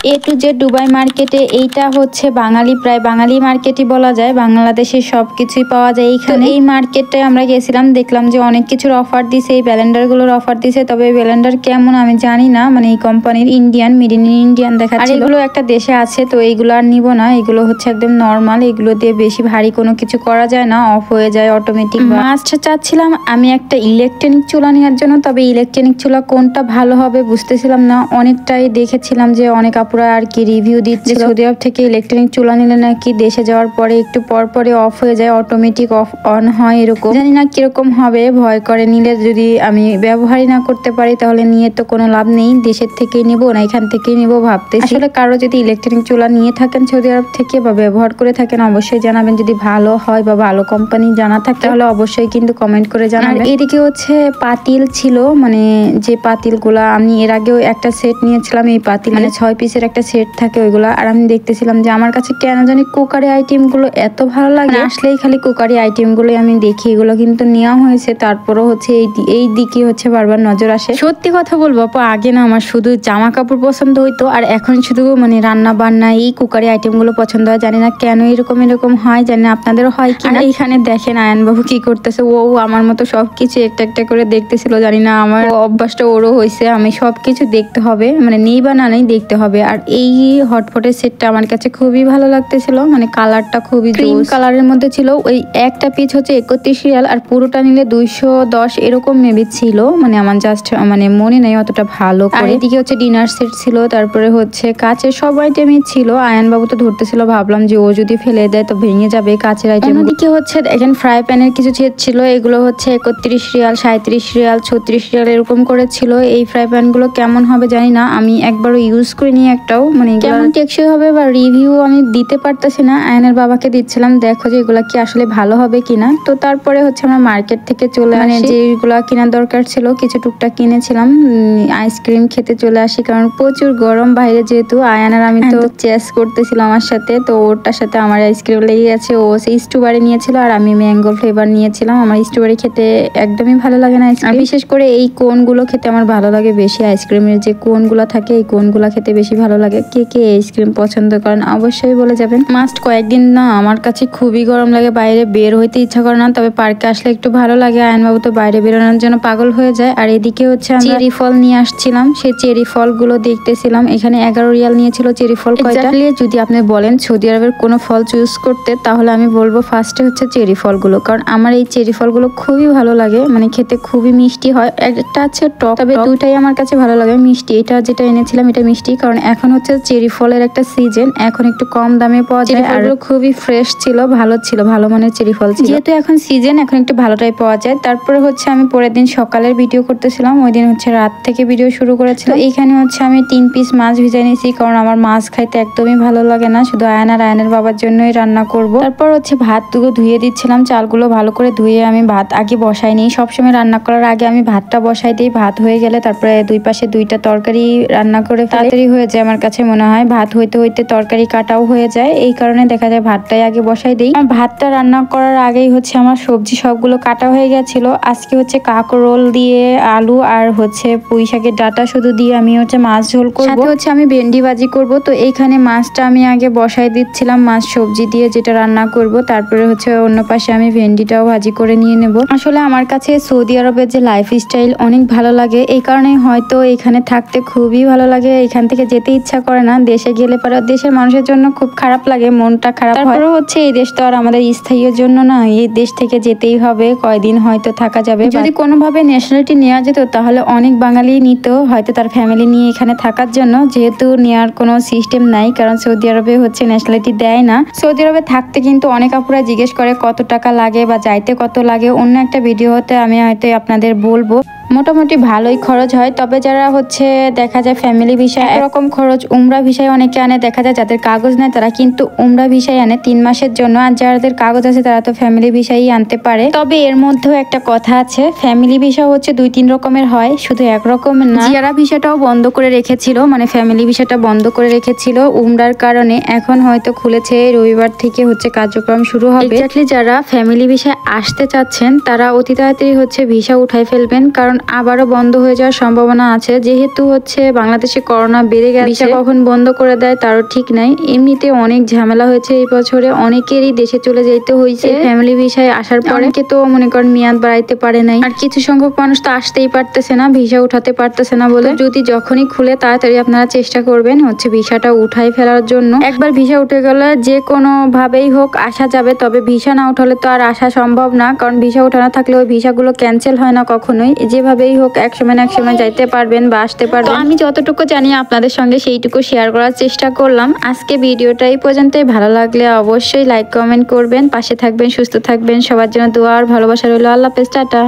A to Z Dubai মার্কেটে। এইটা হচ্ছে বাঙালি, প্রায় বাঙালি মার্কেটই বলা যায়, বাংলাদেশের সব কিছুই পাওয়া যায় এইখানে। এই মার্কেটটায় আমরা গেছিলাম, দেখলাম যে অনেক কিছুর অফার দিছে, এই ব্লেন্ডারগুলোর অফার দিছে। তবে ব্লেন্ডার কেমন আমি জানি না, মানে এই কোম্পানির ইন্ডিয়ান, মেড ইন ইন্ডিয়ান দেখাচ্ছিল। আর এগুলো একটা দেশে আছে, তো এইগুলো আর নিব না। এগুলো হচ্ছে একদম নর্মাল, এগুলো দিয়ে বেশি ভারী কোনো কিছু করা যায় না, অফ হয়ে যায় অটোমেটিক। মাস্ট চাচ্ছিলাম আমি একটা ইলেকট্রনিক চুলা নেওয়ার জন্য, তবে ইলেকট্রনিক চুলা কোনটা ভালো হবে বুঝতেছিলাম না। অনেকটাই দেখেছিলাম যে অনেক আপুরা আর কি রিভিউ দিচ্ছে সৌদি আরব থেকে ইলেকট্রনিক চুলা নিলে নাকি দেশে যাওয়ার পরে একটু পর পরে অফ হয়ে যায়, অটোমেটিক অফ অন হয় এরকম। জানি না কিরকম হবে, ভয় করে। নিলে যদি আমি ব্যবহারই না করতে পারি তাহলে নিয়ে তো কোনো লাভ নেই। দেশের থেকেই নিবো না এখান থেকেই নিবো ভাবতেছি। আসলে কারো যদি ইলেকট্রনিক চুলা নিয়ে থাকেন সৌদি আরব থেকে বা ব্যবহার করে থাকেন অবশ্যই জানাবেন। যদি ভালো হয় বা ভালো কোম্পানি জানা থাকে তাহলে অবশ্যই কিন্তু কমেন্ট করে জানাবেন। এদিকে হচ্ছে পাতিল ছিল, মানে যে পাতিলগুলা আমি এর আগেও একটা সেট নিয়েছিলাম, এই পাতিল মানে 6 পিসের একটা সেট থাকে ওইগুলা। আর আমি দেখতেছিলাম যে আমার কাছে কেন জানি কুকারি আইটেম গুলো এত ভালো লাগে, আসলেই খালি কুকারি আইটেম গুলো আমি দেখি। এগুলো কিন্তু নেওয়া হয়েছে, তারপরও হচ্ছে এই দিকে হচ্ছে বারবার নজর আসে। সত্যি কথা বলবো আপু, আগে না আমার শুধু জামা কাপড় পছন্দ হইতো, আর এখন শুধু মানে রান্না বান্না এই কুকারি আইটেম গুলো পছন্দ হয়। জানি না কেন এরকম হয়, জানি না আপনাদেরও হয় কি। আর এইখানে দেখেন আয়ান বাবু কি করতেছে, ও আমার মতো সবকিছু একটা একটা করে দেখতেছিল। জানি না আমার অভ্যাসটা ওরও হয়েছে, আমি সবকিছু দেখতে হবে, মানে নেই বা না নেই দেখতে হবে। আর এই হটপটের সেটটা আমার কাছে খুবই ভালো লাগতেছিল, মানে কালারটা খুবই ক্রিম কালারের মধ্যে ছিল। ওই একটা পিস হচ্ছে 31 রিয়াল, আর পুরোটা নিলে 210 এরকম মেবি ছিল, মানে আমার জাস্ট মানে মনে নেই অতটা ভালো করে। এদিকে হচ্ছে ডিনার সেট ছিল, তারপরে হচ্ছে কাচের সব আইটেমই ছিল। আয়ান বাবু তো ধরতেছিল, ভাবলাম যে ও যদি ফেলে দেয় তো ভেঙে যাবে কাচের আইটেম। অন্যদিকে হচ্ছে দেখেন ফ্রাই প্যানের কিছু সেট ছিল, এগুলো হচ্ছে 31 রিয়াল, 37 রিয়াল, 36 রিয়াল এরকম করে ছিল। এই ফ্রাই প্যান গুলো কেমন হবে জানি না, আমি একবারও ইউজ করিনি একটাও, মানে কেমন টেকসই হবে বা রিভিউ আমি দিতে পারতেছি না। আয়নের বাবাকে দিচ্ছিলাম, দেখো যে এগুলা কি আসলে ভালো হবে কিনা। তো তারপরে হচ্ছে আমরা মার্কেট থেকে চলে আসি, যেগুলা কেনার দরকার ছিল কিছু টুকটাক কিনেছিলাম। আইসক্রিম খেতে চলে আসি, কারণ প্রচুর গরম বাইরে, যেহেতু আয়ান আর আমি তো চেস করতেছিলাম আমার সাথে, তো ওটার সাথে আমার আইসক্রিম লেগে গেছে। ও সেই স্ট্রবেরি নিয়েছিল আর আমি ম্যাঙ্গো ফ্লেভার নিয়েছিলাম। আমার স্ট্রবেরি খেতে একদমই ভালো লাগে না, আর বিশেষ করে এই কোনগুলো খেতে আমার ভালো লাগে বেশি। আইসক্রিমের যে কোনগুলো থাকে এই কোনগুলো খেতে বেশি ভালো লাগে। কে কে আইসক্রিম পছন্দ করেন অবশ্যই বলে যাবেন। মাস্ট কয়েকদিন না আমার কাছে খুবই গরম লাগে, বাইরে বের হইতে ইচ্ছা করে না, তবে পার্কে আসলে একটু ভালো লাগে। আয়নবাবু তো বাইরে বেরোনোর জন্য পাগল হয়ে যায়। আর এদিকে হচ্ছে আমি চেরি ফল নিয়ে আসছিলাম, সেই চেরি ফলগুলো দেখতেছিলাম। এখানে 11 রিয়াল নিয়েছিল চেরি ফল কয়টা। যদি আপনি বলেন সৌদি আরবের কোনো ফল চুজ করতে, তাহলে আমি বলবো ফার্স্টে হচ্ছে চেরি ফলগুলো, কারণ আমার এই চেরি ফলগুলো খুবই ভালো লাগে, মানে খেতে খুবই মিষ্টি হয়। একটা আছে টক, তবে দুটাই আমার কাছে ভালো লাগে। মিষ্টি এটা যেটা এনেছিলাম এটা মিষ্টি, কারণ এখন হচ্ছে চেরি ফলের একটা সিজন, এখন একটু কম দামে পাওয়া যায়। আর খুবই ফ্রেশ ছিল, ভালো ছিল, ভালো মানের চেরি ফল ছিল। যেহেতু এখন সিজন, এখন একটু ভালোটাই পাওয়া যায়। তারপরে হচ্ছে আমি পরের দিন সকালের ভিডিও করতেছিলাম, ওই দিন হচ্ছে রাত থেকে ভিডিও শুরু করেছিলাম। এখানে হচ্ছে আমি 3 পিস মাছ ভিজাই নিয়েছি, কারণ আমার মাছ খাইতে একদমই ভালো লাগে না, শুধু আয়ন আর আয়নের বাবার জন্যই রান্না করব। তারপর হচ্ছে ভাতগুলো ধুয়ে দিচ্ছিলাম, চালগুলো ভালো করে ধুয়ে আমি ভাত আগে বসাই নিই। সবসময় রান্না করার আগে আমি ভাতটা বসাই দিই, ভাত হয়ে গেলে তারপরে দুই পাশে দুইটা তরকারি রান্না করে তাড়াতাড়ি হয়ে যায় আমার কাছে মনে হয়। ভাত হইতে হইতে তরকারি কাটাও হয়ে যায়, এই কারণে দেখা যায় ভাতটাই আগে বসাই দিই। ভাতটা রান্না করার আগেই হচ্ছে আমার সবজি সবগুলো কাটা হয়ে গেছিল। আজকে হচ্ছে কাঁকরোল দিয়ে আলু আর হচ্ছে পুঁই শাকের ডাঁটা শুধু দিয়ে আমি হচ্ছে মাছ ঝোল করব, সাথে হচ্ছে আমি ভেন্ডি ভাজি করব। তো এইখানে মাছটা আমি আগে বসাই দিচ্ছিলাম, মাছ সবজি দিয়ে যেটা রান্না করব। তারপরে হচ্ছে অন্য পাশে আমি ভেন্ডিটাও ভাজি করে নিয়ে নেব। আসলে আমার কাছে সৌদি আরবের যে লাইফস্টাইল অনেক ভালো লাগে, এই কারণে হয়তো এখানে থাকতে খুবই ভালো লাগে, এখান থেকে যেতে ইচ্ছা করে না। দেশে গেলে পরে দেশের মানুষের জন্য খুব খারাপ লাগে, মনটা খারাপ হয়। তারপরে হচ্ছে এই দেশ তো আর আমাদের স্থায়ী জন্য না, এই দেশ থেকে যেতেই হবে, কয়দিন হয়তো থাকা যাবে। যদি কোনোভাবে ন্যাশনালিটি নেওয়া যেত তাহলে অনেক বাঙালি নিত হয়তো তার ফ্যামিলি নিয়ে এখানে থাকার জন্য, যেহেতু নেওয়ার কোনো সিস্টেম নাই, কারণ সৌদি আরবে হচ্ছে ন্যাশনালিটি দেয় না। সৌদি আরবে থাকতে কিন্তু অনেক আপুরা জিজ্ঞেস করে কত টাকা লাগে বা যাইতে কত লাগে, অন্য একটা ভিডিওতে আমি হয়তো আপনাদের বলবো। মোটামুটি ভালোই খরচ হয়, তবে যারা হচ্ছে দেখা যায় ফ্যামিলি ভিসা একরকম খরচ। উমরা ভিসায় অনেকে আনে, দেখা যায় যাদের কাগজ নেয় তারা কিন্তু উমরা ভিসায় আনে 3 মাসের জন্য, আর যাদের কাগজ আছে তারা তো ফ্যামিলি ভিসাই আনতে পারে। তবে এর মধ্যেও একটা কথা আছে, ফ্যামিলি ভিসা হচ্ছে 2-3 রকমের হয়, শুধু একরকম না। যারা ভিসাটাও বন্ধ করে রেখেছিল, মানে ফ্যামিলি ভিসাটা বন্ধ করে রেখেছিল উমরার কারণে, এখন হয়তো খুলেছে, রবিবার থেকে হচ্ছে কার্যক্রম শুরু হবে। এক্স্যাক্টলি যারা ফ্যামিলি ভিসায় আসতে চাচ্ছেন তারা অতি তাড়াতাড়ি হচ্ছে ভিসা উঠাই ফেলবেন, কারণ আবারও বন্ধ হয়ে যাওয়ার সম্ভাবনা আছে, যেহেতু হচ্ছে বাংলাদেশে করোনা বেড়ে গেছে। ভিসা কখন বন্ধ করে দেয় তারও ঠিক নাই। এমনিতে অনেক ঝামেলা হয়েছে এই বছরে, অনেকেরই দেশে চলে যেতে হয়েছে ফ্যামিলি ভিসায় আসার পরে। অনেকে তো মনে করেন মেয়াদ বাড়াইতে পারে নাই, আর কিছু সংখ্যক মানুষ তো আসতেই পারতেছে না, ভিসা উঠাতে পারতেছে না বলে। যদি যখনই খুলে তাড়াতাড়ি আপনারা চেষ্টা করবেন হচ্ছে ভিসাটা উঠাই ফেলার জন্য। একবার ভিসা উঠে গেলে যে কোনো ভাবেই হোক আসা যাবে, তবে ভিসা না উঠালে তো আর আসা সম্ভব না, কারণ ভিসা উঠানো থাকলে ওই ভিসাগুলো ক্যান্সেল হয় না কখনোই। যেভাবেই হোক এক সময় না এক সময় যাইতে পারবেন বা আসতে পারবেন। আমি যতটুকু জানি আপনাদের সঙ্গে সেইটুকু শেয়ার করার চেষ্টা করলাম। আজকে ভিডিওটা এই পর্যন্তই। ভালো লাগলে অবশ্যই লাইক কমেন্ট করবেন, পাশে থাকবেন, সুস্থ থাকবেন। সবার জন্য দোয়া আর ভালোবাসা রইল। আল্লাহ হাফেজ, টাটা।